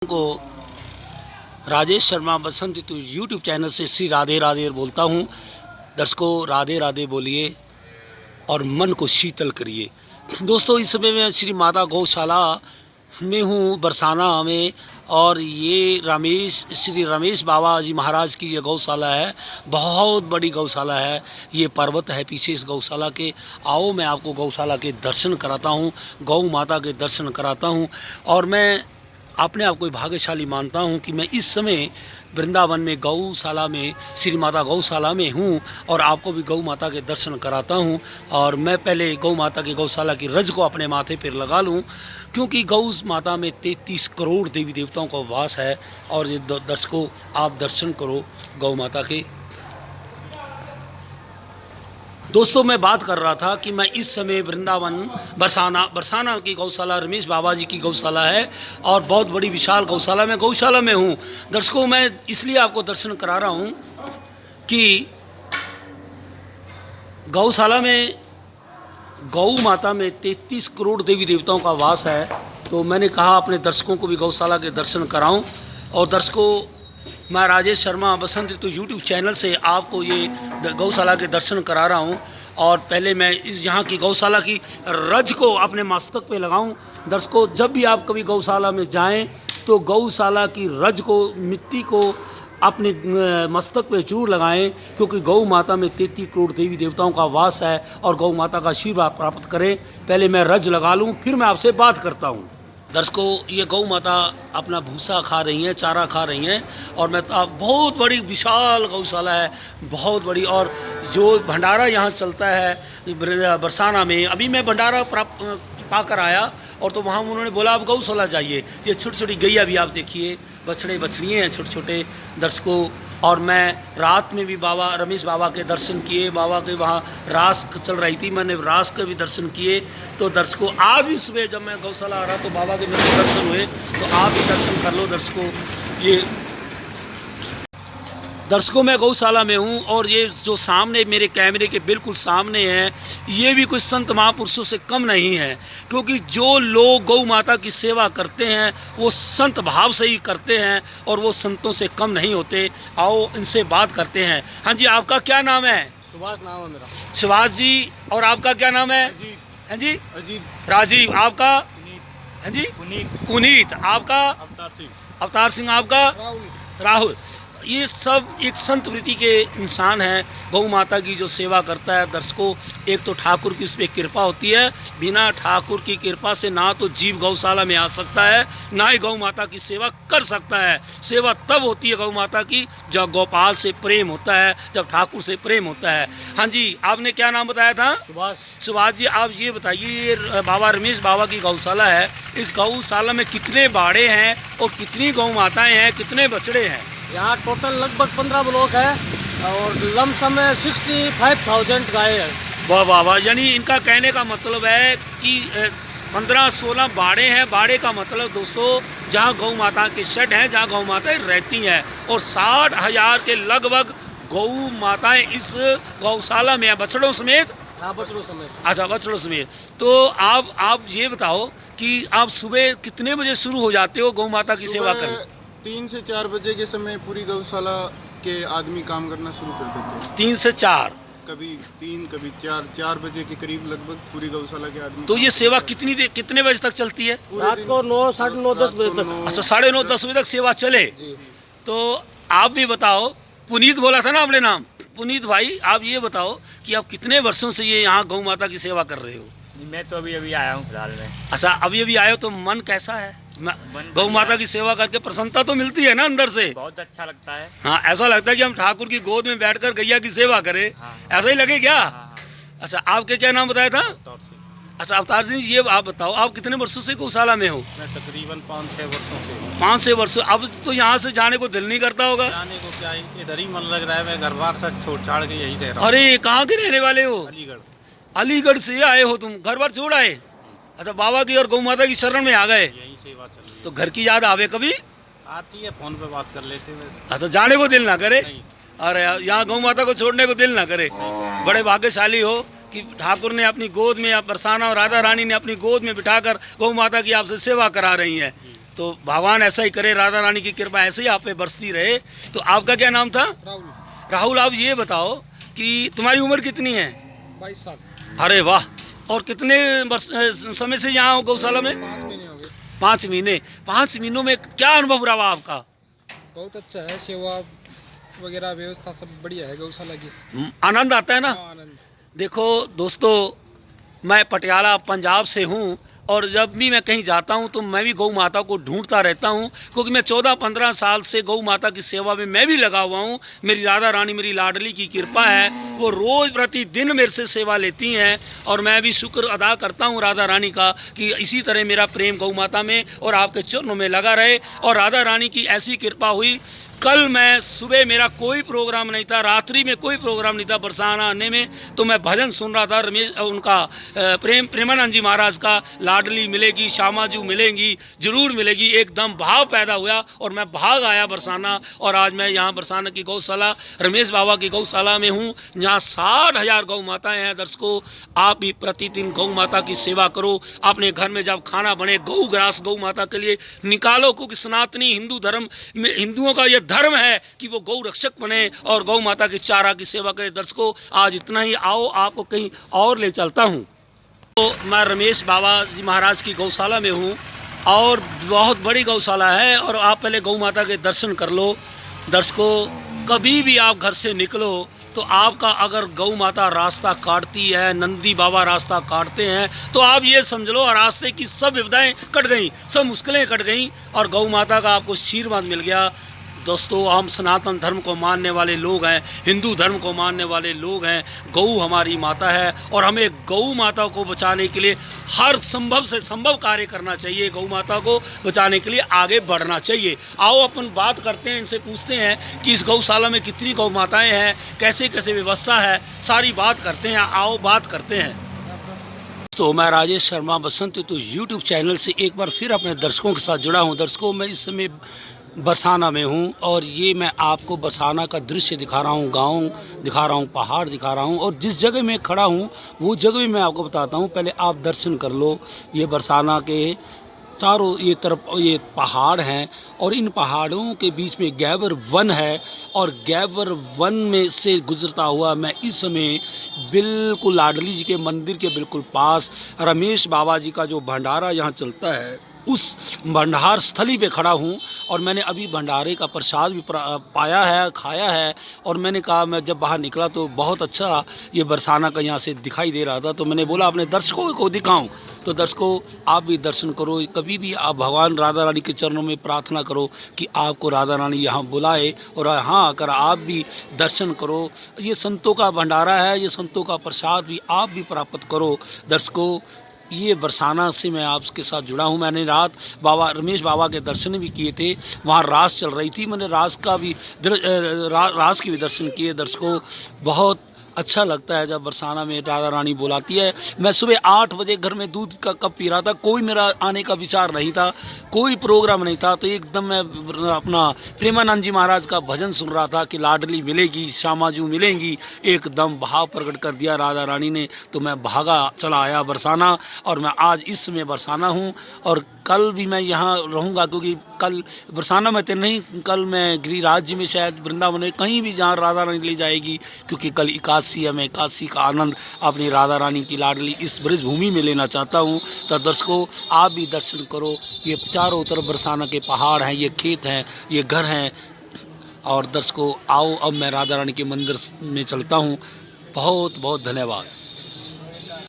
को राजेश शर्मा बसंत ऋतु YouTube channel से श्री राधे राधे बोलता हूँ। दर्शकों, राधे राधे बोलिए और मन को शीतल करिए। दोस्तों, इस समय मैं श्री माता गौशाला में हूँ, बरसाना में, और ये श्री रमेश बाबा जी महाराज की ये गौशाला है। बहुत बड़ी गौशाला है। ये पर्वत है पीछे इस गौशाला के। आओ मैं आपको गौशाला के दर्शन कराता हूँ, गौ माता के दर्शन कराता हूँ। और मैं अपने आप को भाग्यशाली मानता हूँ कि मैं इस समय वृंदावन में गौशाला में, श्री माता गौशाला में हूँ और आपको भी गौ माता के दर्शन कराता हूँ। और मैं पहले गौ माता की गौशाला की रज को अपने माथे पर लगा लूँ, क्योंकि गौ माता में 33 करोड़ देवी देवताओं का वास है। और ये दर्शकों, आप दर्शन करो गौ माता के। दोस्तों, मैं बात कर रहा था कि मैं इस समय वृंदावन बरसाना की गौशाला, रमेश बाबा जी की गौशाला है और बहुत बड़ी विशाल गौशाला में हूँ। दर्शकों, मैं इसलिए आपको दर्शन करा रहा हूँ कि गौशाला में गौ माता में 33 करोड़ देवी देवताओं का वास है। तो मैंने कहा अपने दर्शकों को भी गौशाला के दर्शन कराऊं। और दर्शकों, मैं राजेश शर्मा बसंत ऋतु यूट्यूब चैनल से आपको ये गौशाला के दर्शन करा रहा हूँ। और पहले मैं इस यहाँ की गौशाला की रज को अपने मस्तक पे लगाऊं। दर्शकों, जब भी आप कभी गौशाला में जाएं तो गौशाला की रज को, मिट्टी को अपने मस्तक पे जरूर लगाएं, क्योंकि गौ माता में 33 करोड़ देवी देवताओं का वास है और गौ माता का आशीर्वाद प्राप्त करें। पहले मैं रज लगा लूँ, फिर मैं आपसे बात करता हूँ। दर्शकों, ये गौ माता अपना भूसा खा रही हैं, चारा खा रही हैं। और मैं बहुत बड़ी विशाल गौशाला है, बहुत बड़ी। और जो भंडारा यहाँ चलता है बरसाना में, अभी मैं भंडारा पाकर आया और तो वहाँ उन्होंने बोला आप गौशाला जाइए। ये छोटी छोटी गैया भी आप देखिए, बछड़े बछड़ियाँ हैं छोटे छोटे। दर्शकों, और मैं रात में भी बाबा रमेश बाबा के दर्शन किए। बाबा के वहाँ रास चल रही थी, मैंने रास के भी दर्शन किए। तो दर्शकों, आज भी सुबह जब मैं गौशाला आ रहा तो बाबा के मेरे दर्शन हुए, तो आप भी दर्शन कर लो। दर्शकों, मैं गौशाला में हूँ और ये जो सामने मेरे कैमरे के बिल्कुल सामने है, ये भी कुछ संत महापुरुषों से कम नहीं है। क्योंकि जो लोग गौ माता की सेवा करते हैं वो संत भाव से ही करते हैं और वो संतों से कम नहीं होते। आओ इनसे बात करते हैं। हाँ जी, आपका क्या नाम है? सुभाष नाम है मेरा। सुभाष जी। और आपका क्या नाम है? हाँ जी, अजीत। राजीव। आपका? हाँ जी, पुनीत। आपका? अवतार सिंह। आपका? राहुल। ये सब एक संत वृत्ति के इंसान हैं। गौ माता की जो सेवा करता है, दर्शकों, एक तो ठाकुर की उस पर कृपा होती है। बिना ठाकुर की कृपा से ना तो जीव गौशाला में आ सकता है, ना ही गौ माता की सेवा कर सकता है। सेवा तब होती है गौ माता की जब गोपाल से प्रेम होता है, जब ठाकुर से प्रेम होता है। हाँ जी, आपने क्या नाम बताया था? सुभाष जी। आप ये बताइए, ये बाबा रमेश बाबा की गौशाला है, इस गौशाला में कितने बाड़े हैं और कितनी गौ माताएँ हैं, कितने बछड़े हैं? यहाँ टोटल लगभग 15 ब्लॉक है और लमसम में 65,000 गाय है। वाह वाह वाह। यानी इनका कहने का मतलब है कि 15-16 बाड़े हैं। बाड़े का मतलब दोस्तों, जहाँ गौ माता के शेड हैं, जहाँ गौ माताएं रहती हैं। और 60,000 के लगभग गौ माताएं इस गौशाला में हैं, बछड़ों समेत। हाँ, बछड़ों समेत। अच्छा, बछड़ों समेत। तो आप ये बताओ कि आप सुबह कितने बजे शुरू हो जाते हो गौ माता की सेवा करने? 3 से 4 बजे के समय पूरी गौशाला के आदमी काम करना शुरू कर देते हैं। 3 से 4? कभी 3, कभी 4 बजे के करीब लगभग पूरी गौशाला के आदमी। तो ये सेवा कितने बजे तक चलती है? रात को 9, 9:30, 10 बजे तक। अच्छा, 9:30, 10 बजे तक सेवा चले। तो आप भी बताओ, पुनीत बोला था ना आपने नाम? पुनीत भाई, आप ये बताओ कि आप कितने वर्षों से ये यहाँ गौ माता की सेवा कर रहे हो? मैं तो अभी आया हूँ फिलहाल में। अच्छा, अभी आए हो, तो मन कैसा है? गौ माता की सेवा करके प्रसन्नता तो मिलती है ना अंदर से? बहुत अच्छा लगता है। हाँ, ऐसा लगता है कि हम ठाकुर की गोद में बैठकर गैया की सेवा करें। हाँ। ऐसा ही लगे क्या? हाँ। अच्छा, आपके क्या नाम बताया था? अच्छा, अवतार सिंह, ये आप बताओ, आप कितने वर्षों से गौशाला में हो? मैं तकरीबन 5-6 वर्षों से। 5-6 वर्षों। अब तो यहाँ से जाने को दिल नहीं करता होगा? जाने को क्या, इधर ही मन लग रहा है। मैं घर बार से छोड़ छाड़ के यही रह रहा हूँ। अरे, कहाँ के रहने वाले हो? अलीगढ़ से आए हो तुम? घर बार छोड़ आए? अच्छा, बाबा की और गौ माता की शरण में आ गए? यही सेवा चल रही है। तो घर की याद आवे कभी? आती है, फोन पे बात कर लेते हैं। अच्छा, जाने को दिल ना करे? नहीं। अरे, यहाँ गौ माता को छोड़ने को दिल ना करे। बड़े भाग्यशाली हो कि ठाकुर ने अपनी गोद में, बरसाना और राधा रानी ने अपनी गोद में बिठाकर गौ माता की आपसे सेवा करा रही हैं। तो भगवान ऐसा ही करे, राधा रानी की कृपा ऐसे ही आप पे बरसती रहे। तो आपका क्या नाम था? राहुल। राहुल, आप ये बताओ कि तुम्हारी उम्र कितनी है? 22 साल। अरे वाह! और कितने समय से यहाँ हो गौशाला में? 5 महीने हो गए। 5 महीने। 5 महीनों में क्या अनुभव रहा आपका? बहुत अच्छा है, सेवा वगैरह व्यवस्था सब बढ़िया है गौशाला की। आनंद आता है ना? हाँ, आनंद। देखो दोस्तों, मैं पटियाला पंजाब से हूँ और जब भी मैं कहीं जाता हूँ तो मैं भी गौ माता को ढूंढता रहता हूँ, क्योंकि मैं 14-15 साल से गौ माता की सेवा में मैं भी लगा हुआ हूँ। मेरी राधा रानी, मेरी लाडली की कृपा है, वो रोज़ प्रतिदिन मेरे से सेवा लेती हैं और मैं भी शुक्र अदा करता हूँ राधा रानी का कि इसी तरह मेरा प्रेम गौ माता में और आपके चरणों में लगा रहे। और राधा रानी की ऐसी कृपा हुई, कल मैं सुबह मेरा कोई प्रोग्राम नहीं था, रात्रि में कोई प्रोग्राम नहीं था बरसाना आने में, तो मैं भजन सुन रहा था रमेश उनका प्रेमानंद जी महाराज का, लाडली मिलेगी, श्यामाजू मिलेंगी, जरूर मिलेगी। एकदम भाव पैदा हुआ और मैं भाग आया बरसाना। और आज मैं यहाँ बरसाना की गौशाला, रमेश बाबा की गौशाला में हूँ, जहाँ 60,000 गौ माताएँ हैं। दर्शकों, आप भी प्रतिदिन गौ माता की सेवा करो। अपने घर में जब खाना बने, गौ ग्रास गौ माता के लिए निकालो, क्योंकि सनातनी हिंदू धर्म में, हिंदुओं का यह धर्म है कि वो गौ रक्षक बने और गौ माता की चारा की सेवा करे। दर्शकों, आज इतना ही। आओ आपको कहीं और ले चलता हूँ। तो मैं रमेश बाबा जी महाराज की गौशाला में हूँ और बहुत बड़ी गौशाला है और आप पहले गौ माता के दर्शन कर लो। दर्शकों, कभी भी आप घर से निकलो तो आपका अगर गौ माता रास्ता काटती है, नंदी बाबा रास्ता काटते हैं, तो आप ये समझ लो रास्ते की सब विपदाएं कट गई, सब मुश्किलें कट गई और गौ माता का आपको आशीर्वाद मिल गया। दोस्तों, हम सनातन धर्म को मानने वाले लोग हैं, हिंदू धर्म को मानने वाले लोग हैं। गौ हमारी माता है और हमें गौ माता को बचाने के लिए हर संभव से संभव कार्य करना चाहिए। गौ माता को बचाने के लिए आगे बढ़ना चाहिए। आओ अपन बात करते हैं, इनसे पूछते हैं कि इस गौशाला में कितनी गौ माताएँ हैं, कैसे कैसे व्यवस्था है, सारी बात करते हैं। आओ बात करते हैं। तो मैं राजेश शर्मा बसंत तो यूट्यूब चैनल से एक बार फिर अपने दर्शकों के साथ जुड़ा हूँ। दर्शकों, मैं इस समय बरसाना में हूँ और ये मैं आपको बरसाना का दृश्य दिखा रहा हूँ, गांव दिखा रहा हूँ, पहाड़ दिखा रहा हूँ और जिस जगह मैं खड़ा हूँ वो जगह भी मैं आपको बताता हूँ। पहले आप दर्शन कर लो। ये बरसाना के चारों ये तरफ ये पहाड़ हैं और इन पहाड़ों के बीच में गैबर वन है और गैबर वन में से गुजरता हुआ मैं इस समय बिल्कुल लाडली जी के मंदिर के बिल्कुल पास रमेश बाबा जी का जो भंडारा यहाँ चलता है उस भंडार स्थली पे खड़ा हूँ और मैंने अभी भंडारे का प्रसाद भी पाया है, खाया है और मैंने कहा, मैं जब बाहर निकला तो बहुत अच्छा ये बरसाना का यहाँ से दिखाई दे रहा था, तो मैंने बोला अपने दर्शकों को दिखाऊं। तो दर्शकों, आप भी दर्शन करो। कभी भी आप भगवान राधा रानी के चरणों में प्रार्थना करो कि आपको राधा रानी यहाँ बुलाए और यहाँ आकर आप भी दर्शन करो। ये संतों का भंडारा है, ये संतों का प्रसाद भी आप भी प्राप्त करो। दर्शकों, ये बरसाना से मैं आपके साथ जुड़ा हूँ। मैंने रात बाबा रमेश बाबा के दर्शन भी किए थे, वहाँ रास चल रही थी, मैंने रास के भी दर्शन किए। दर्शकों, बहुत अच्छा लगता है जब बरसाना में राधा रानी बुलाती है। मैं सुबह 8 बजे घर में दूध का कप पी रहा था, कोई मेरा आने का विचार नहीं था, कोई प्रोग्राम नहीं था, तो एकदम मैं अपना प्रेमानंद जी महाराज का भजन सुन रहा था कि लाडली मिलेगी, श्यामाजू मिलेंगी। एकदम भाव प्रकट कर दिया राधा रानी ने, तो मैं भागा चला आया बरसाना और मैं आज इस समय बरसाना हूँ और कल भी मैं यहाँ रहूँगा, क्योंकि कल बरसाना में तो नहीं, कल मैं गिरिराज जी में शायद वृंदावन में कहीं भी जहाँ राधा रानी ले जाएगी, क्योंकि कल एकादशी है। मैं एकादशी का आनंद अपनी राधा रानी की लाडली इस ब्रज भूमि में लेना चाहता हूँ। तो दर्शकों, आप भी दर्शन करो। ये चारों तरफ बरसाना के पहाड़ हैं, ये खेत हैं, ये घर हैं और दर्शकों, आओ अब मैं राधा रानी के मंदिर में चलता हूँ। बहुत बहुत धन्यवाद।